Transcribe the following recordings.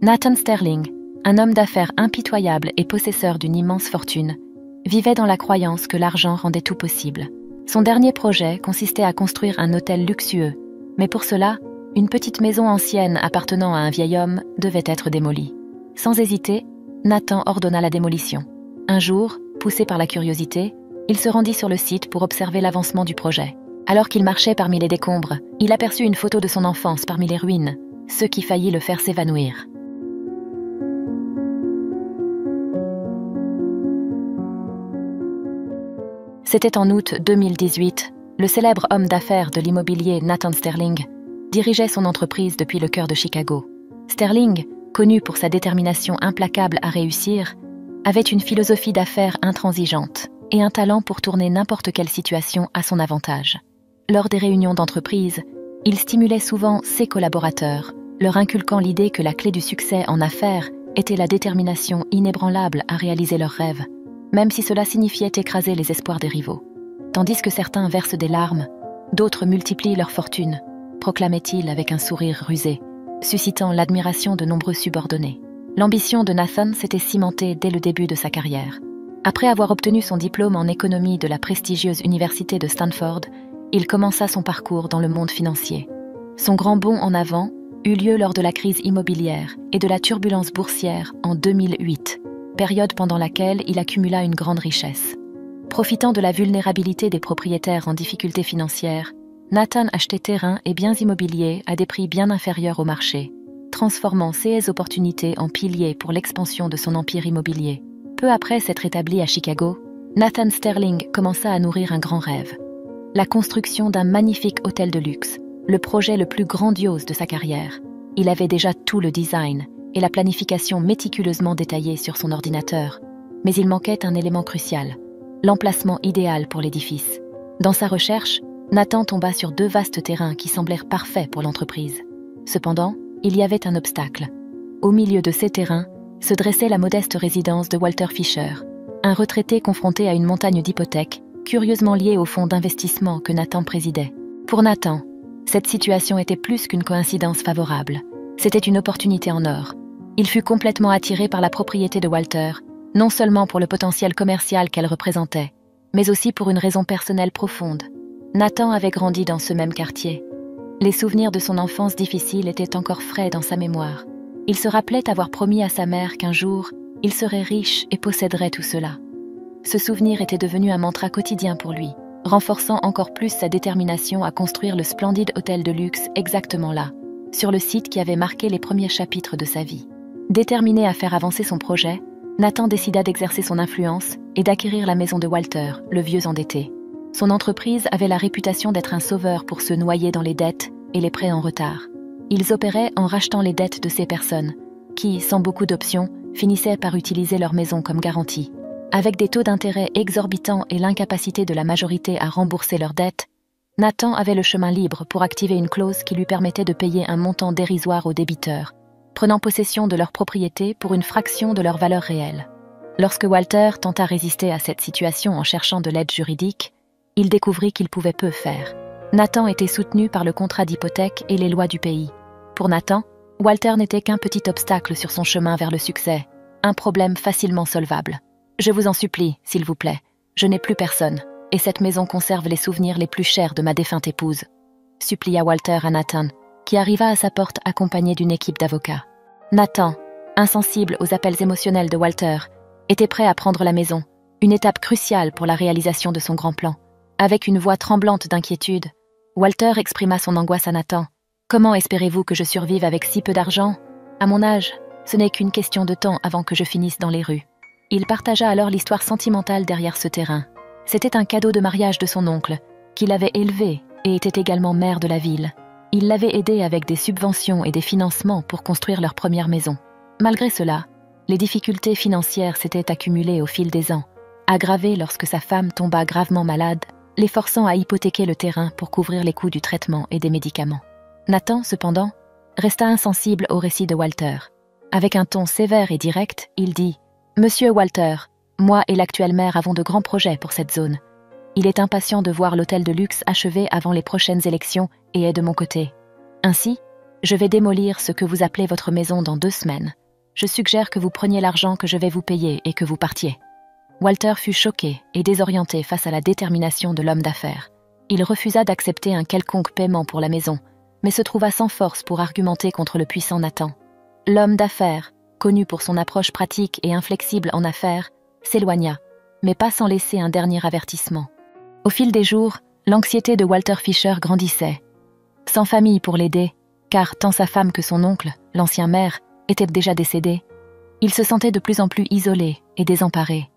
Nathan Sterling, un homme d'affaires impitoyable et possesseur d'une immense fortune, vivait dans la croyance que l'argent rendait tout possible. Son dernier projet consistait à construire un hôtel luxueux, mais pour cela, une petite maison ancienne appartenant à un vieil homme devait être démolie. Sans hésiter, Nathan ordonna la démolition. Un jour, poussé par la curiosité, il se rendit sur le site pour observer l'avancement du projet. Alors qu'il marchait parmi les décombres, il aperçut une photo de son enfance parmi les ruines, ce qui faillit le faire s'évanouir. C'était en août 2018, le célèbre homme d'affaires de l'immobilier Nathan Sterling dirigeait son entreprise depuis le cœur de Chicago. Sterling, connu pour sa détermination implacable à réussir, avait une philosophie d'affaires intransigeante et un talent pour tourner n'importe quelle situation à son avantage. Lors des réunions d'entreprise, il stimulait souvent ses collaborateurs, leur inculquant l'idée que la clé du succès en affaires était la détermination inébranlable à réaliser leurs rêves, même si cela signifiait écraser les espoirs des rivaux. Tandis que certains versent des larmes, d'autres multiplient leur fortune, proclamait-il avec un sourire rusé, suscitant l'admiration de nombreux subordonnés. L'ambition de Nathan s'était cimentée dès le début de sa carrière. Après avoir obtenu son diplôme en économie de la prestigieuse université de Stanford, il commença son parcours dans le monde financier. Son grand bond en avant eut lieu lors de la crise immobilière et de la turbulence boursière en 2008, période pendant laquelle il accumula une grande richesse. Profitant de la vulnérabilité des propriétaires en difficulté financière, Nathan achetait terrains et biens immobiliers à des prix bien inférieurs au marché, transformant ces opportunités en piliers pour l'expansion de son empire immobilier. Peu après s'être établi à Chicago, Nathan Sterling commença à nourrir un grand rêve. La construction d'un magnifique hôtel de luxe, le projet le plus grandiose de sa carrière. Il avait déjà tout le design et la planification méticuleusement détaillée sur son ordinateur, mais il manquait un élément crucial, l'emplacement idéal pour l'édifice. Dans sa recherche, Nathan tomba sur 2 vastes terrains qui semblèrent parfaits pour l'entreprise. Cependant, il y avait un obstacle. Au milieu de ces terrains se dressait la modeste résidence de Walter Fisher, un retraité confronté à une montagne d'hypothèques, curieusement liée au fonds d'investissement que Nathan présidait. Pour Nathan, cette situation était plus qu'une coïncidence favorable. C'était une opportunité en or. Il fut complètement attiré par la propriété de Walter, non seulement pour le potentiel commercial qu'elle représentait, mais aussi pour une raison personnelle profonde. Nathan avait grandi dans ce même quartier. Les souvenirs de son enfance difficile étaient encore frais dans sa mémoire. Il se rappelait avoir promis à sa mère qu'un jour, il serait riche et posséderait tout cela. Ce souvenir était devenu un mantra quotidien pour lui, renforçant encore plus sa détermination à construire le splendide hôtel de luxe exactement là, sur le site qui avait marqué les premiers chapitres de sa vie. Déterminé à faire avancer son projet, Nathan décida d'exercer son influence et d'acquérir la maison de Walter, le vieux endetté. Son entreprise avait la réputation d'être un sauveur pour ceux noyés dans les dettes et les prêts en retard. Ils opéraient en rachetant les dettes de ces personnes, qui, sans beaucoup d'options, finissaient par utiliser leur maison comme garantie. Avec des taux d'intérêt exorbitants et l'incapacité de la majorité à rembourser leurs dettes, Nathan avait le chemin libre pour activer une clause qui lui permettait de payer un montant dérisoire aux débiteurs, prenant possession de leur propriété pour une fraction de leur valeur réelle. Lorsque Walter tenta résister à cette situation en cherchant de l'aide juridique, il découvrit qu'il pouvait peu faire. Nathan était soutenu par le contrat d'hypothèque et les lois du pays. Pour Nathan, Walter n'était qu'un petit obstacle sur son chemin vers le succès, un problème facilement solvable. « Je vous en supplie, s'il vous plaît, je n'ai plus personne, et cette maison conserve les souvenirs les plus chers de ma défunte épouse », supplia Walter à Nathan, qui arriva à sa porte accompagné d'une équipe d'avocats. Nathan, insensible aux appels émotionnels de Walter, était prêt à prendre la maison, une étape cruciale pour la réalisation de son grand plan. Avec une voix tremblante d'inquiétude, Walter exprima son angoisse à Nathan. « Comment espérez-vous que je survive avec si peu d'argent ? À mon âge, ce n'est qu'une question de temps avant que je finisse dans les rues. » Il partagea alors l'histoire sentimentale derrière ce terrain. C'était un cadeau de mariage de son oncle, qui l'avait élevé et était également maire de la ville. Il l'avait aidé avec des subventions et des financements pour construire leur première maison. Malgré cela, les difficultés financières s'étaient accumulées au fil des ans, aggravées lorsque sa femme tomba gravement malade, les forçant à hypothéquer le terrain pour couvrir les coûts du traitement et des médicaments. Nathan, cependant, resta insensible au récit de Walter. Avec un ton sévère et direct, il dit « Monsieur Walter, moi et l'actuel maire avons de grands projets pour cette zone. Il est impatient de voir l'hôtel de luxe achevé avant les prochaines élections et est de mon côté. Ainsi, Je vais démolir ce que vous appelez votre maison dans 2 semaines. Je suggère que vous preniez l'argent que je vais vous payer et que vous partiez. » Walter fut choqué et désorienté face à la détermination de l'homme d'affaires. Il refusa d'accepter un quelconque paiement pour la maison, mais se trouva sans force pour argumenter contre le puissant Nathan. L'homme d'affaires, connu pour son approche pratique et inflexible en affaires, s'éloigna, mais pas sans laisser un dernier avertissement. Au fil des jours, l'anxiété de Walter Fisher grandissait. Sans famille pour l'aider, car tant sa femme que son oncle, l'ancien maire, étaient déjà décédés, il se sentait de plus en plus isolé et désemparé.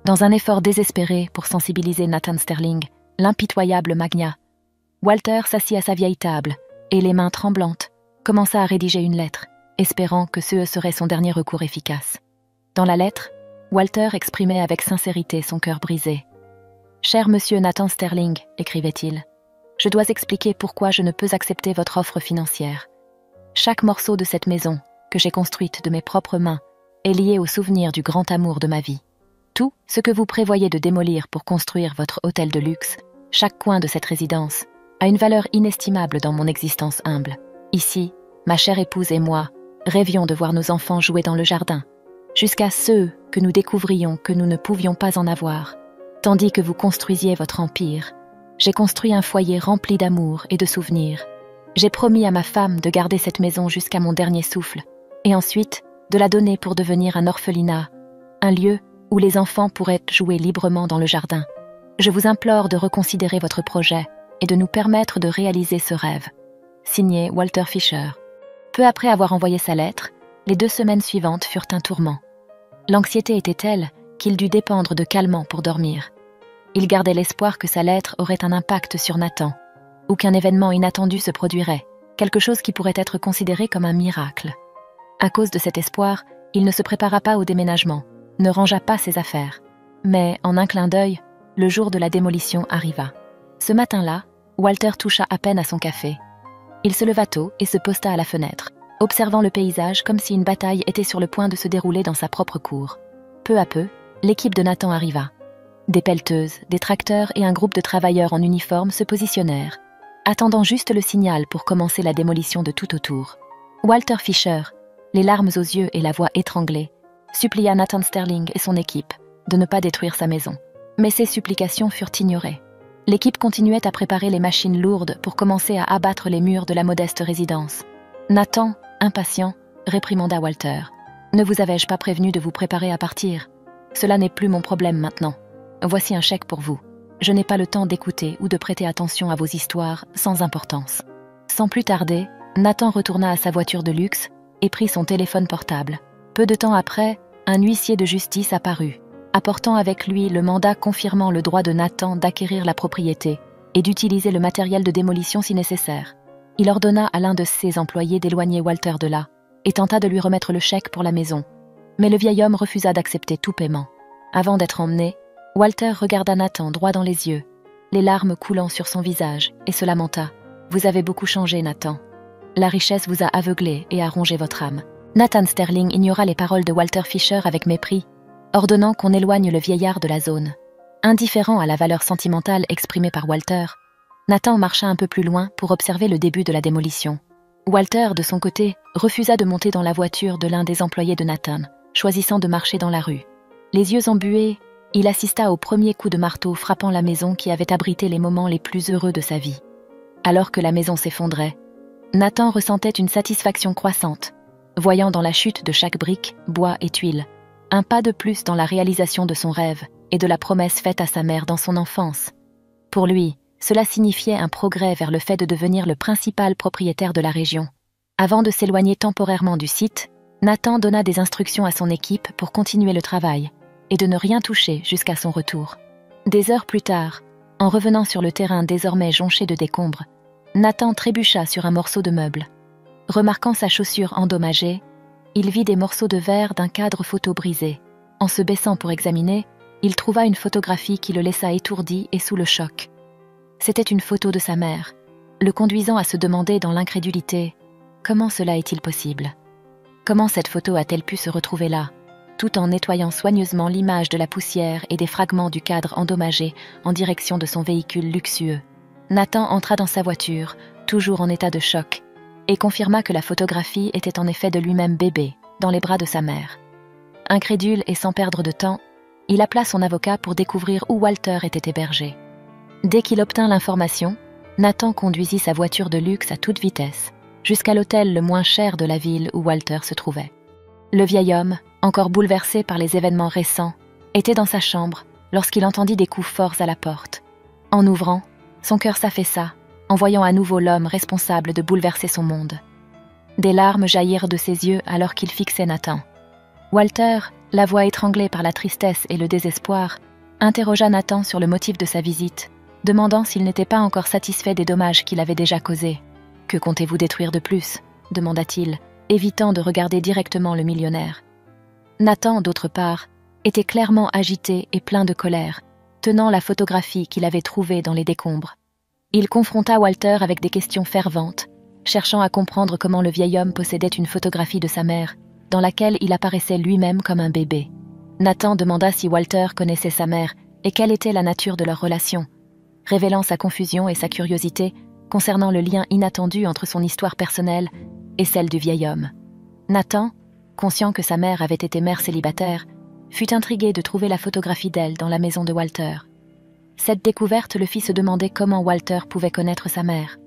Dans un effort désespéré pour sensibiliser Nathan Sterling, l'impitoyable magnat, Walter s'assit à sa vieille table et, les mains tremblantes, commença à rédiger une lettre, espérant que ce serait son dernier recours efficace. Dans la lettre, Walter exprimait avec sincérité son cœur brisé. « Cher monsieur Nathan Sterling, écrivait-il, je dois expliquer pourquoi je ne peux accepter votre offre financière. Chaque morceau de cette maison, que j'ai construite de mes propres mains, est lié au souvenir du grand amour de ma vie. Tout ce que vous prévoyez de démolir pour construire votre hôtel de luxe, chaque coin de cette résidence, a une valeur inestimable dans mon existence humble. Ici, ma chère épouse et moi rêvions de voir nos enfants jouer dans le jardin, jusqu'à ceux que nous découvrions que nous ne pouvions pas en avoir. Tandis que vous construisiez votre empire, j'ai construit un foyer rempli d'amour et de souvenirs. J'ai promis à ma femme de garder cette maison jusqu'à mon dernier souffle, et ensuite de la donner pour devenir un orphelinat, un lieu où les enfants pourraient jouer librement dans le jardin. Je vous implore de reconsidérer votre projet et de nous permettre de réaliser ce rêve. » Signé Walter Fisher. Peu après avoir envoyé sa lettre, les 2 semaines suivantes furent un tourment. L'anxiété était telle qu'il dut dépendre de calmants pour dormir. Il gardait l'espoir que sa lettre aurait un impact sur Nathan, ou qu'un événement inattendu se produirait, quelque chose qui pourrait être considéré comme un miracle. À cause de cet espoir, il ne se prépara pas au déménagement, ne rangea pas ses affaires. Mais, en un clin d'œil, le jour de la démolition arriva. Ce matin-là, Walter toucha à peine à son café. Il se leva tôt et se posta à la fenêtre, observant le paysage comme si une bataille était sur le point de se dérouler dans sa propre cour. Peu à peu, l'équipe de Nathan arriva. Des pelleteuses, des tracteurs et un groupe de travailleurs en uniforme se positionnèrent, attendant juste le signal pour commencer la démolition de tout autour. Walter Fisher, les larmes aux yeux et la voix étranglée, supplia Nathan Sterling et son équipe de ne pas détruire sa maison. Mais ces supplications furent ignorées. L'équipe continuait à préparer les machines lourdes pour commencer à abattre les murs de la modeste résidence. Nathan, impatient, réprimanda Walter. « Ne vous avais-je pas prévenu de vous préparer à partir ? Cela n'est plus mon problème maintenant. Voici un chèque pour vous. Je n'ai pas le temps d'écouter ou de prêter attention à vos histoires sans importance. » Sans plus tarder, Nathan retourna à sa voiture de luxe et prit son téléphone portable. Peu de temps après, un huissier de justice apparut, apportant avec lui le mandat confirmant le droit de Nathan d'acquérir la propriété et d'utiliser le matériel de démolition si nécessaire. Il ordonna à l'un de ses employés d'éloigner Walter de là et tenta de lui remettre le chèque pour la maison. Mais le vieil homme refusa d'accepter tout paiement. Avant d'être emmené, Walter regarda Nathan droit dans les yeux, les larmes coulant sur son visage, et se lamenta. « Vous avez beaucoup changé, Nathan. La richesse vous a aveuglé et a rongé votre âme. » Nathan Sterling ignora les paroles de Walter Fisher avec mépris, ordonnant qu'on éloigne le vieillard de la zone. Indifférent à la valeur sentimentale exprimée par Walter, Nathan marcha un peu plus loin pour observer le début de la démolition. Walter, de son côté, refusa de monter dans la voiture de l'un des employés de Nathan, choisissant de marcher dans la rue. Les yeux embués, il assista au premier coup de marteau frappant la maison qui avait abrité les moments les plus heureux de sa vie. Alors que la maison s'effondrait, Nathan ressentait une satisfaction croissante, voyant dans la chute de chaque brique, bois et tuiles, un pas de plus dans la réalisation de son rêve et de la promesse faite à sa mère dans son enfance. Pour lui, cela signifiait un progrès vers le fait de devenir le principal propriétaire de la région. Avant de s'éloigner temporairement du site, Nathan donna des instructions à son équipe pour continuer le travail et de ne rien toucher jusqu'à son retour. Des heures plus tard, en revenant sur le terrain désormais jonché de décombres, Nathan trébucha sur un morceau de meuble. Remarquant sa chaussure endommagée, il vit des morceaux de verre d'un cadre photo brisé. En se baissant pour examiner, il trouva une photographie qui le laissa étourdi et sous le choc. C'était une photo de sa mère, le conduisant à se demander dans l'incrédulité « Comment cela est-il possible ? Comment cette photo a-t-elle pu se retrouver là ?» tout en nettoyant soigneusement l'image de la poussière et des fragments du cadre endommagé en direction de son véhicule luxueux. Nathan entra dans sa voiture, toujours en état de choc, et confirma que la photographie était en effet de lui-même bébé, dans les bras de sa mère. Incrédule et sans perdre de temps, il appela son avocat pour découvrir où Walter était hébergé. Dès qu'il obtint l'information, Nathan conduisit sa voiture de luxe à toute vitesse, jusqu'à l'hôtel le moins cher de la ville où Walter se trouvait. Le vieil homme, encore bouleversé par les événements récents, était dans sa chambre lorsqu'il entendit des coups forts à la porte. En ouvrant, son cœur s'affaissa, en voyant à nouveau l'homme responsable de bouleverser son monde. Des larmes jaillirent de ses yeux alors qu'il fixait Nathan. Walter, la voix étranglée par la tristesse et le désespoir, interrogea Nathan sur le motif de sa visite, demandant s'il n'était pas encore satisfait des dommages qu'il avait déjà causés. « Que comptez-vous détruire de plus ?» demanda-t-il, évitant de regarder directement le millionnaire. Nathan, d'autre part, était clairement agité et plein de colère, tenant la photographie qu'il avait trouvée dans les décombres. Il confronta Walter avec des questions ferventes, cherchant à comprendre comment le vieil homme possédait une photographie de sa mère, dans laquelle il apparaissait lui-même comme un bébé. Nathan demanda si Walter connaissait sa mère et quelle était la nature de leur relation, révélant sa confusion et sa curiosité concernant le lien inattendu entre son histoire personnelle et celle du vieil homme. Nathan, conscient que sa mère avait été mère célibataire, fut intrigué de trouver la photographie d'elle dans la maison de Walter. Cette découverte le fit se demander comment Walter pouvait connaître sa mère.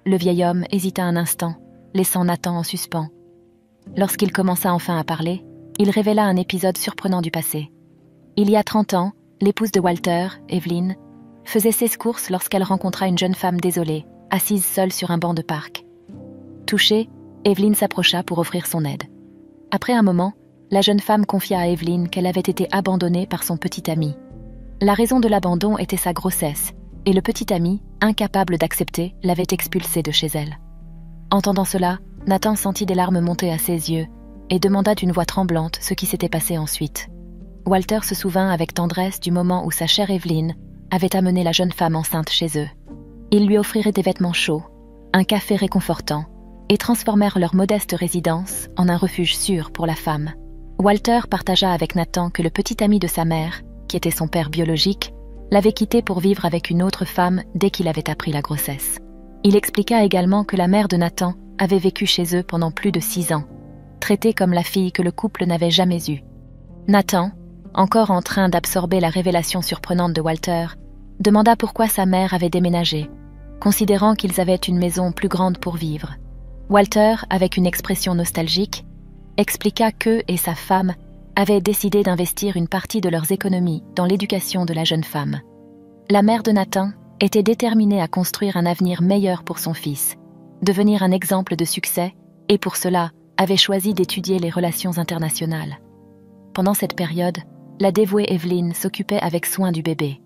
Le vieil homme hésita un instant, laissant Nathan en suspens. Lorsqu'il commença enfin à parler, il révéla un épisode surprenant du passé. Il y a 30 ans, l'épouse de Walter, Evelyn, faisait ses courses lorsqu'elle rencontra une jeune femme désolée, assise seule sur un banc de parc. Touchée, Evelyn s'approcha pour offrir son aide. Après un moment, la jeune femme confia à Evelyn qu'elle avait été abandonnée par son petit ami. La raison de l'abandon était sa grossesse, et le petit ami, incapable d'accepter, l'avait expulsée de chez elle. Entendant cela, Nathan sentit des larmes monter à ses yeux et demanda d'une voix tremblante ce qui s'était passé ensuite. Walter se souvint avec tendresse du moment où sa chère Evelyn avait amené la jeune femme enceinte chez eux. Ils lui offrirent des vêtements chauds, un café réconfortant, et transformèrent leur modeste résidence en un refuge sûr pour la femme. Walter partagea avec Nathan que le petit ami de sa mère, qui était son père biologique, l'avait quitté pour vivre avec une autre femme dès qu'il avait appris la grossesse. Il expliqua également que la mère de Nathan avait vécu chez eux pendant plus de 6 ans, traitée comme la fille que le couple n'avait jamais eue. Nathan, encore en train d'absorber la révélation surprenante de Walter, demanda pourquoi sa mère avait déménagé, considérant qu'ils avaient une maison plus grande pour vivre. Walter, avec une expression nostalgique, expliqua qu'eux et sa femme avaient décidé d'investir une partie de leurs économies dans l'éducation de la jeune femme. La mère de Nathan était déterminée à construire un avenir meilleur pour son fils, devenir un exemple de succès, et pour cela avait choisi d'étudier les relations internationales. Pendant cette période, la dévouée Evelyn s'occupait avec soin du bébé.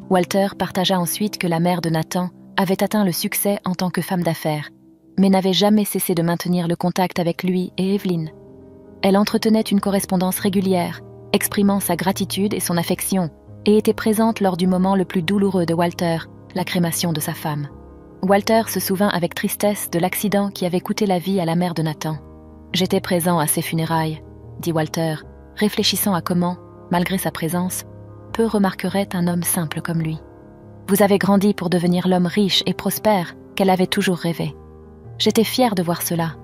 Walter partagea ensuite que la mère de Nathan avait atteint le succès en tant que femme d'affaires, mais n'avait jamais cessé de maintenir le contact avec lui et Evelyn. Elle entretenait une correspondance régulière, exprimant sa gratitude et son affection, et était présente lors du moment le plus douloureux de Walter, la crémation de sa femme. Walter se souvint avec tristesse de l'accident qui avait coûté la vie à la mère de Nathan. « J'étais présent à ses funérailles », dit Walter, réfléchissant à comment, malgré sa présence, peu remarqueraient un homme simple comme lui. « Vous avez grandi pour devenir l'homme riche et prospère qu'elle avait toujours rêvé. J'étais fière de voir cela.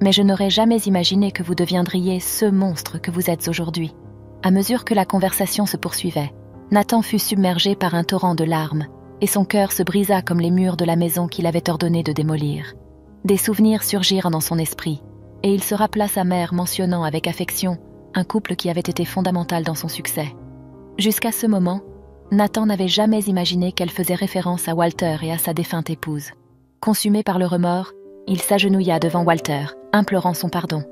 Mais je n'aurais jamais imaginé que vous deviendriez ce monstre que vous êtes aujourd'hui. » À mesure que la conversation se poursuivait, Nathan fut submergé par un torrent de larmes, et son cœur se brisa comme les murs de la maison qu'il avait ordonné de démolir. Des souvenirs surgirent dans son esprit, et il se rappela sa mère mentionnant avec affection un couple qui avait été fondamental dans son succès. Jusqu'à ce moment, Nathan n'avait jamais imaginé qu'elle faisait référence à Walter et à sa défunte épouse. Consumé par le remords, il s'agenouilla devant Walter, implorant son pardon.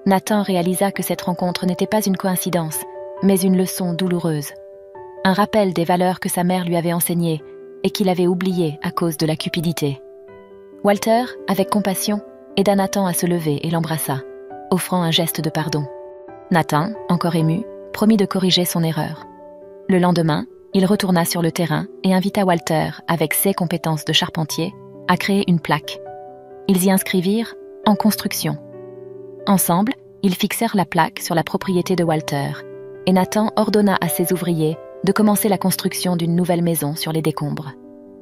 Nathan réalisa que cette rencontre n'était pas une coïncidence, mais une leçon douloureuse. Un rappel des valeurs que sa mère lui avait enseignées et qu'il avait oubliées à cause de la cupidité. Walter, avec compassion, aida Nathan à se lever et l'embrassa, offrant un geste de pardon. Nathan, encore ému, promit de corriger son erreur. Le lendemain, il retourna sur le terrain et invita Walter, avec ses compétences de charpentier, à créer une plaque. Ils y inscrivirent « En construction ». Ensemble, ils fixèrent la plaque sur la propriété de Walter, et Nathan ordonna à ses ouvriers de commencer la construction d'une nouvelle maison sur les décombres.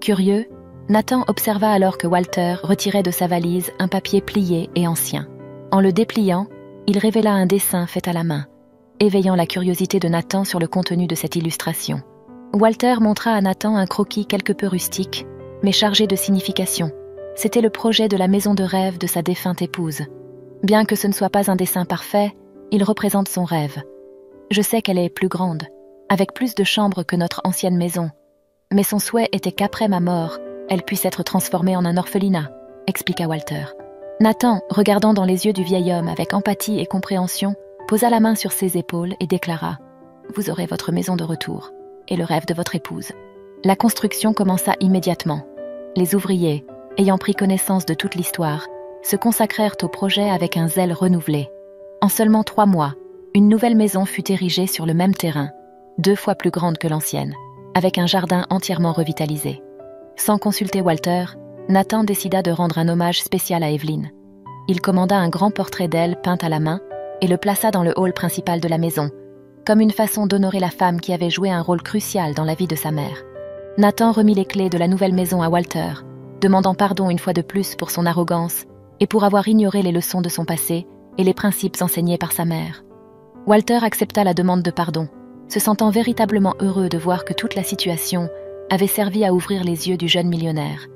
Curieux, Nathan observa alors que Walter retirait de sa valise un papier plié et ancien. En le dépliant, il révéla un dessin fait à la main, éveillant la curiosité de Nathan sur le contenu de cette illustration. Walter montra à Nathan un croquis quelque peu rustique, mais chargé de signification. C'était le projet de la maison de rêve de sa défunte épouse. Bien que ce ne soit pas un dessin parfait, il représente son rêve. Je sais qu'elle est plus grande, avec plus de chambres que notre ancienne maison. Mais son souhait était qu'après ma mort, elle puisse être transformée en un orphelinat, expliqua Walter. Nathan, regardant dans les yeux du vieil homme avec empathie et compréhension, posa la main sur ses épaules et déclara « Vous aurez votre maison de retour et le rêve de votre épouse. » La construction commença immédiatement. Les ouvriers, ayant pris connaissance de toute l'histoire, se consacrèrent au projet avec un zèle renouvelé. En seulement 3 mois, une nouvelle maison fut érigée sur le même terrain, 2 fois plus grande que l'ancienne, avec un jardin entièrement revitalisé. Sans consulter Walter, Nathan décida de rendre un hommage spécial à Evelyn. Il commanda un grand portrait d'elle peint à la main et le plaça dans le hall principal de la maison, comme une façon d'honorer la femme qui avait joué un rôle crucial dans la vie de sa mère. Nathan remit les clés de la nouvelle maison à Walter, demandant pardon une fois de plus pour son arrogance et pour avoir ignoré les leçons de son passé et les principes enseignés par sa mère. Walter accepta la demande de pardon, se sentant véritablement heureux de voir que toute la situation avait servi à ouvrir les yeux du jeune millionnaire,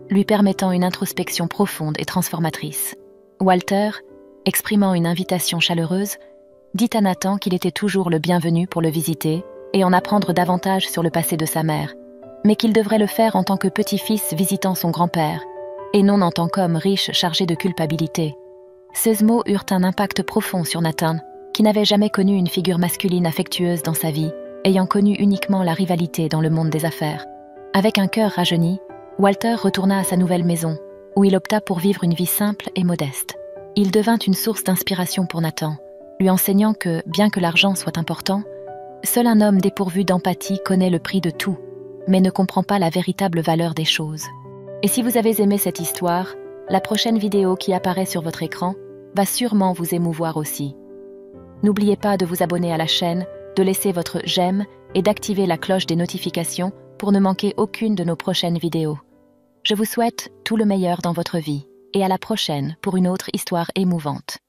lui permettant une introspection profonde et transformatrice. Walter, exprimant une invitation chaleureuse, dit à Nathan qu'il était toujours le bienvenu pour le visiter et en apprendre davantage sur le passé de sa mère, mais qu'il devrait le faire en tant que petit-fils visitant son grand-père, et non en tant qu'homme riche chargé de culpabilité. Ces mots eurent un impact profond sur Nathan, qui n'avait jamais connu une figure masculine affectueuse dans sa vie, ayant connu uniquement la rivalité dans le monde des affaires. Avec un cœur rajeuni, Walter retourna à sa nouvelle maison, où il opta pour vivre une vie simple et modeste. Il devint une source d'inspiration pour Nathan, lui enseignant que, bien que l'argent soit important, seul un homme dépourvu d'empathie connaît le prix de tout, mais ne comprend pas la véritable valeur des choses. Et si vous avez aimé cette histoire, la prochaine vidéo qui apparaît sur votre écran va sûrement vous émouvoir aussi. N'oubliez pas de vous abonner à la chaîne, de laisser votre j'aime et d'activer la cloche des notifications pour ne manquer aucune de nos prochaines vidéos. Je vous souhaite tout le meilleur dans votre vie et à la prochaine pour une autre histoire émouvante.